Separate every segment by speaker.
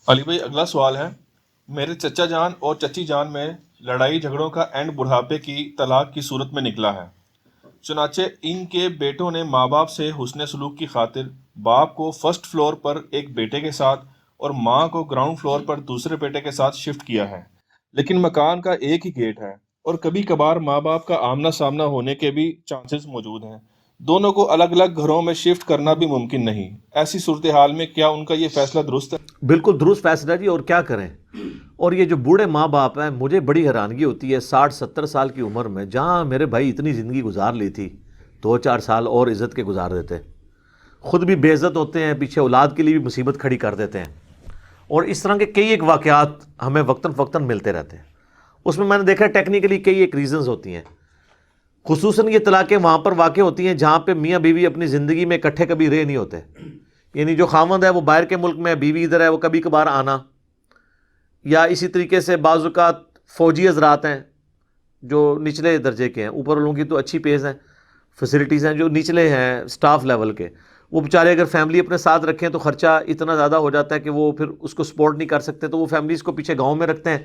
Speaker 1: علی بھائی، اگلا سوال ہے: میرے چچا جان اور چچی جان میں لڑائی جھگڑوں کا اینڈ بڑھاپے کی طلاق کی صورت میں نکلا ہے۔ چنانچہ ان کے بیٹوں نے ماں باپ سے حسن سلوک کی خاطر باپ کو فرسٹ فلور پر ایک بیٹے کے ساتھ اور ماں کو گراؤنڈ فلور پر دوسرے بیٹے کے ساتھ شفٹ کیا ہے، لیکن مکان کا ایک ہی گیٹ ہے اور کبھی کبھار ماں باپ کا آمنا سامنا ہونے کے بھی چانسز موجود ہیں۔ دونوں کو الگ الگ گھروں میں شفٹ کرنا بھی ممکن نہیں۔ ایسی صورتحال میں کیا ان کا یہ فیصلہ درست ہے؟
Speaker 2: بالکل درست فیصلہ جی، اور کیا کریں۔ اور یہ جو بوڑھے ماں باپ ہیں، مجھے بڑی حیرانگی ہوتی ہے 60-70 سال کی عمر میں، جہاں میرے بھائی اتنی زندگی گزار لی تھی، 2-4 سال اور عزت کے گزار دیتے، خود بھی بے عزت ہوتے ہیں، پیچھے اولاد کے لیے بھی مصیبت کھڑی کر دیتے ہیں۔ اور اس طرح کے کئی ایک واقعات ہمیں وقتاً فوقتاً ملتے رہتے ہیں۔ اس میں نے دیکھا ٹیکنیکلی کئی ایک ریزنز ہوتی ہیں، خصوصاً یہ طلاقیں وہاں پر واقع ہوتی ہیں جہاں پہ میاں بیوی اپنی زندگی میں اکٹھے کبھی رہ نہیں ہوتے، یعنی جو خاوند ہے وہ باہر کے ملک میں ہے، بیوی ادھر ہے، وہ کبھی کبھار آنا، یا اسی طریقے سے بعض اوقات فوجی حضرات ہیں جو نچلے درجے کے ہیں، اوپر والوں کی تو اچھی پیز ہیں، فیسلٹیز ہیں، جو نچلے ہیں سٹاف لیول کے، وہ بیچارے اگر فیملی اپنے ساتھ رکھیں تو خرچہ اتنا زیادہ ہو جاتا ہے کہ وہ پھر اس کو سپورٹ نہیں کر سکتے، تو وہ فیملیز کو پیچھے گاؤں میں رکھتے ہیں۔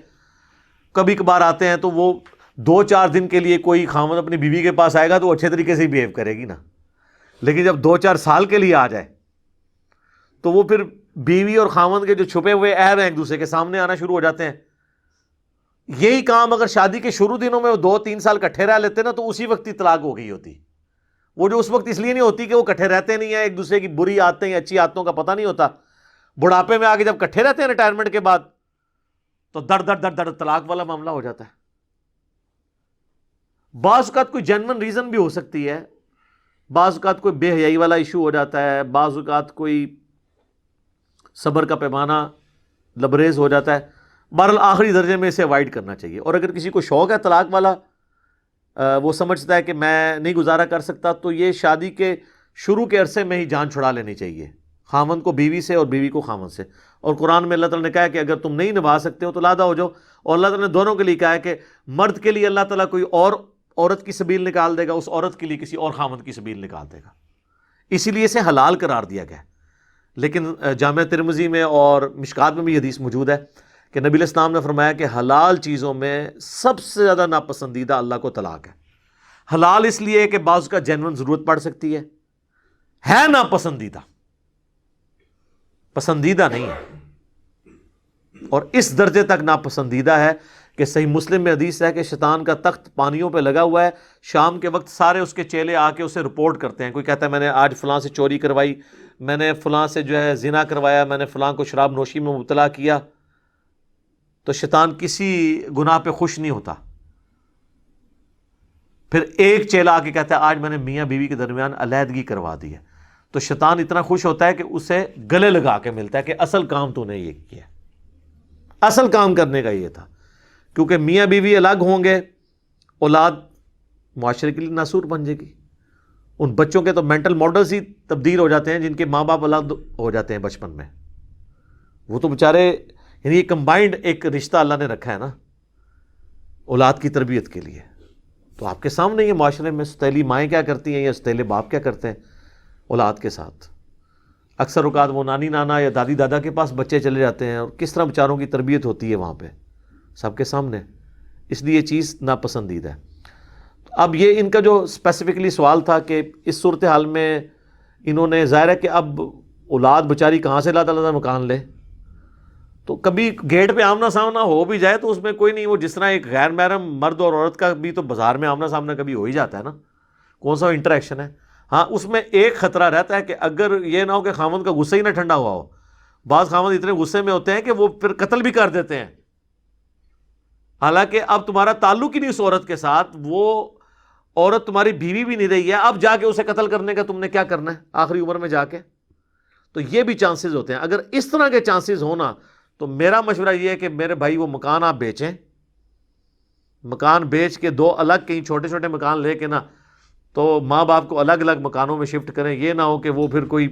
Speaker 2: کبھی کبھار آتے ہیں تو وہ 2-4 دن کے لیے کوئی خاوند اپنی بیوی کے پاس آئے گا تو اچھے طریقے سے ہی بیہیو کرے گی نا، لیکن جب 2-4 سال کے لیے آ جائے تو وہ پھر بیوی اور خاوند کے جو چھپے ہوئے عیب ہیں ایک دوسرے کے سامنے آنا شروع ہو جاتے ہیں۔ یہی کام اگر شادی کے شروع دنوں میں وہ 2-3 سال کٹھے رہ لیتے نا تو اسی وقت ہی طلاق ہو گئی ہوتی۔ وہ جو اس وقت اس لیے نہیں ہوتی کہ وہ کٹھے رہتے نہیں ہیں، ایک دوسرے کی بری عادتیں یا اچھی عادتوں کا پتہ نہیں ہوتا، بڑھاپے میں آ کے جب کٹھے رہتے ہیں ریٹائرمنٹ کے بعد تو در در در در طلاق والا معاملہ ہو جاتا ہے۔ بعض اوقات کوئی جینون ریزن بھی ہو سکتی ہے، بعض اوقات کوئی بے حیائی والا ایشو ہو جاتا ہے، بعض اوقات کوئی صبر کا پیمانہ لبریز ہو جاتا ہے۔ بہرحال آخری درجے میں اسے اوائڈ کرنا چاہیے، اور اگر کسی کو شوق ہے طلاق والا، وہ سمجھتا ہے کہ میں نہیں گزارا کر سکتا، تو یہ شادی کے شروع کے عرصے میں ہی جان چھڑا لینی چاہیے، خاوند کو بیوی سے اور بیوی کو خاوند سے۔ اور قرآن میں اللہ تعالیٰ نے کہا ہے کہ اگر تم نہیں نبھا سکتے ہو تو علیحدہ ہو جاؤ، اور اللہ تعالیٰ نے دونوں کے لیے کہا ہے کہ مرد کے لیے اللہ تعالیٰ کوئی اور عورت کی سبیل نکال دے گا، اس عورت کے لیے کسی اور خاوند کی سبیل نکال دے گا، اسی لیے اسے حلال قرار دیا گیا ہے۔ لیکن جامع ترمذی میں اور مشکات میں بھی حدیث موجود ہے کہ نبی علیہ السلام نے فرمایا کہ حلال چیزوں میں سب سے زیادہ ناپسندیدہ اللہ کو طلاق ہے۔ حلال اس لیے کہ بعض کا جینون ضرورت پڑ سکتی ہے ناپسندیدہ، پسندیدہ نہیں ہے، اور اس درجے تک ناپسندیدہ ہے کہ صحیح مسلم میں حدیث ہے کہ شیطان کا تخت پانیوں پہ لگا ہوا ہے، شام کے وقت سارے اس کے چیلے آ کے اسے رپورٹ کرتے ہیں۔ کوئی کہتا ہے میں نے آج فلاں سے چوری کروائی، میں نے فلاں سے جو ہے زنا کروایا، میں نے فلاں کو شراب نوشی میں مبتلا کیا، تو شیطان کسی گناہ پہ خوش نہیں ہوتا۔ پھر ایک چیلا آ کے کہتا ہے آج میں نے میاں بیوی کے درمیان علیحدگی کروا دی ہے، تو شیطان اتنا خوش ہوتا ہے کہ اسے گلے لگا کے ملتا ہے کہ اصل کام تو نے یہ کیا، اصل کام کرنے کا یہ تھا، کیونکہ میاں بیوی الگ ہوں گے، اولاد معاشرے کے لیے ناسور بن جائے گی۔ ان بچوں کے تو مینٹل ماڈلز ہی تبدیل ہو جاتے ہیں جن کے ماں باپ الگ ہو جاتے ہیں بچپن میں، وہ تو بیچارے، یعنی یہ کمبائنڈ ایک رشتہ اللہ نے رکھا ہے نا اولاد کی تربیت کے لیے۔ تو آپ کے سامنے یہ معاشرے میں ستیلی مائیں کیا کرتی ہیں یا ستیلے باپ کیا کرتے ہیں اولاد کے ساتھ۔ اکثر اوقات وہ نانی نانا یا دادی دادا کے پاس بچے چلے جاتے ہیں، اور کس طرح بیچاروں کی تربیت ہوتی ہے وہاں پہ سب کے سامنے، اس لیے یہ چیز ناپسندیدہ ہے۔ اب یہ ان کا جو اسپیسیفکلی سوال تھا کہ اس صورتحال میں انہوں نے، ظاہر ہے کہ اب اولاد بیچاری کہاں سے اللہ تعالیٰ مکان لے، تو کبھی گیٹ پہ آمنا سامنا ہو بھی جائے تو اس میں کوئی نہیں، وہ جس طرح ایک غیر محرم مرد اور عورت کا بھی تو بازار میں آمنا سامنا کبھی ہو ہی جاتا ہے نا، کون سا انٹریکشن ہے۔ ہاں اس میں ایک خطرہ رہتا ہے کہ اگر یہ نہ ہو کہ خاوند کا غصہ ہی نہ ٹھنڈا ہوا ہو، بعض خاوند اتنے غصے میں ہوتے ہیں کہ وہ پھر قتل بھی کر دیتے ہیں، حالانکہ اب تمہارا تعلق ہی نہیں اس عورت کے ساتھ، وہ عورت تمہاری بیوی بھی نہیں رہی ہے، اب جا کے اسے قتل کرنے کا تم نے کیا کرنا ہے آخری عمر میں جا کے۔ تو یہ بھی چانسز ہوتے ہیں۔ اگر اس طرح کے چانسز ہونا تو میرا مشورہ یہ ہے کہ میرے بھائی وہ مکان آپ بیچیں، مکان بیچ کے 2 الگ کہیں چھوٹے چھوٹے مکان لے کے نا، تو ماں باپ کو الگ الگ مکانوں میں شفٹ کریں، یہ نہ ہو کہ وہ پھر کوئی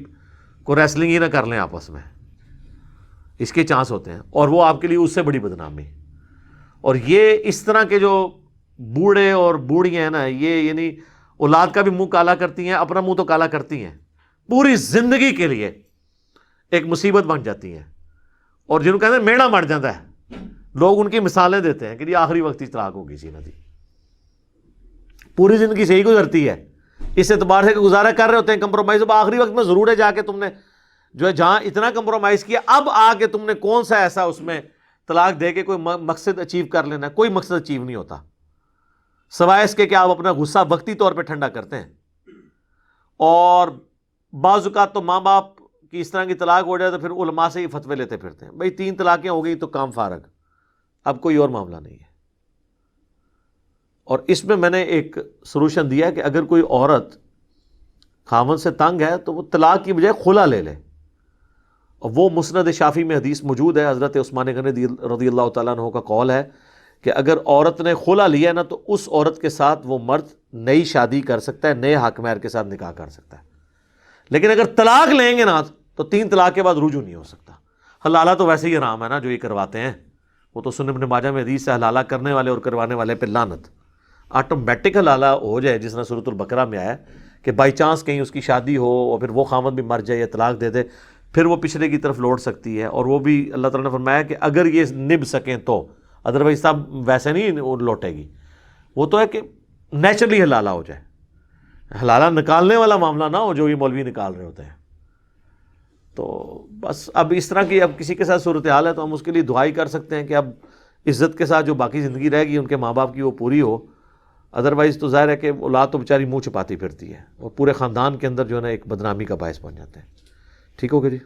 Speaker 2: ریسلنگ ہی نہ کر لیں آپس میں، اس کے چانس ہوتے ہیں، اور وہ آپ کے لیے اس سے بڑی بدنامی۔ اور یہ اس طرح کے جو بوڑھے اور بوڑھیاں ہیں نا، یہ یعنی اولاد کا بھی منہ کالا کرتی ہیں، اپنا منہ تو کالا کرتی ہیں، پوری زندگی کے لیے ایک مصیبت بن جاتی ہیں۔ اور جنہوں کہتے ہیں میڑا مر جاتا ہے، لوگ ان کی مثالیں دیتے ہیں کہ جی آخری وقت ہی طلاق ہوگی سی ندی، پوری زندگی صحیح گزرتی ہے اس اعتبار سے کہ گزارا کر رہے ہوتے ہیں کمپرومائز، اب آخری وقت میں ضرور ہے جا کے تم نے جو ہے جہاں اتنا کمپرومائز کیا، اب آ کے تم نے کون سا ایسا اس میں طلاق دے کے کوئی مقصد اچیو کر لینا ہے؟ کوئی مقصد اچیو نہیں ہوتا سوائے اس کے کہ آپ اپنا غصہ وقتی طور پہ ٹھنڈا کرتے ہیں. اور بعض اوقات تو ماں باپ کی اس طرح کی طلاق ہو جائے تو پھر علماء سے ہی فتوے لیتے پھرتے ہیں، بھائی 3 طلاقیں ہو گئی تو کام فارغ، اب کوئی اور معاملہ نہیں ہے. اور اس میں نے ایک سلوشن دیا کہ اگر کوئی عورت خاوند سے تنگ ہے تو وہ طلاق کی بجائے خلا لے لے، اور وہ مسند شافعی میں حدیث موجود ہے، حضرت عثمان غنی رضی اللہ تعالیٰ عنہ کا قول ہے کہ اگر عورت نے خلا لیا نا تو اس عورت کے ساتھ وہ مرد نئی شادی کر سکتا ہے، نئے حق مہر کے ساتھ نکاح کر سکتا ہے. لیکن اگر طلاق لیں گے نا تو 3 طلاق کے بعد رجوع نہیں ہو سکتا. حلالہ تو ویسے ہی حرام ہے نا جو یہ کرواتے ہیں، وہ تو سنن ابن ماجہ میں حدیث ہے حلالہ کرنے والے اور کروانے والے پہ لعنت. آٹومیٹک حلالہ ہو جائے جس طرح سورۃ البقرہ میں آیا کہ بائی چانس کہیں اس کی شادی ہو اور پھر وہ خامد بھی مر جائے یا طلاق دے دے، پھر وہ پچھلے کی طرف لوٹ سکتی ہے. اور وہ بھی اللہ تعالیٰ نے فرمایا کہ اگر یہ نبھ سکیں تو، ادروائز صاحب ویسے نہیں لوٹے گی. وہ تو ہے کہ نیچرلی حلالہ ہو جائے، حلالہ نکالنے والا معاملہ نہ ہو جو یہ مولوی نکال رہے ہوتے ہیں. تو بس اب اس طرح کی اب کسی کے ساتھ صورتحال ہے تو ہم اس کے لیے دعائی کر سکتے ہیں کہ اب عزت کے ساتھ جو باقی زندگی رہے گی ان کے ماں باپ کی وہ پوری ہو. ادروائز تو ظاہر ہے کہ اولاد تو بیچاری منہ چھپاتی پھرتی ہے اور پورے خاندان کے اندر جو ہے نا ایک بدنامی کا باعث بن جاتے ہیں. ٹھیک ہوگا جی.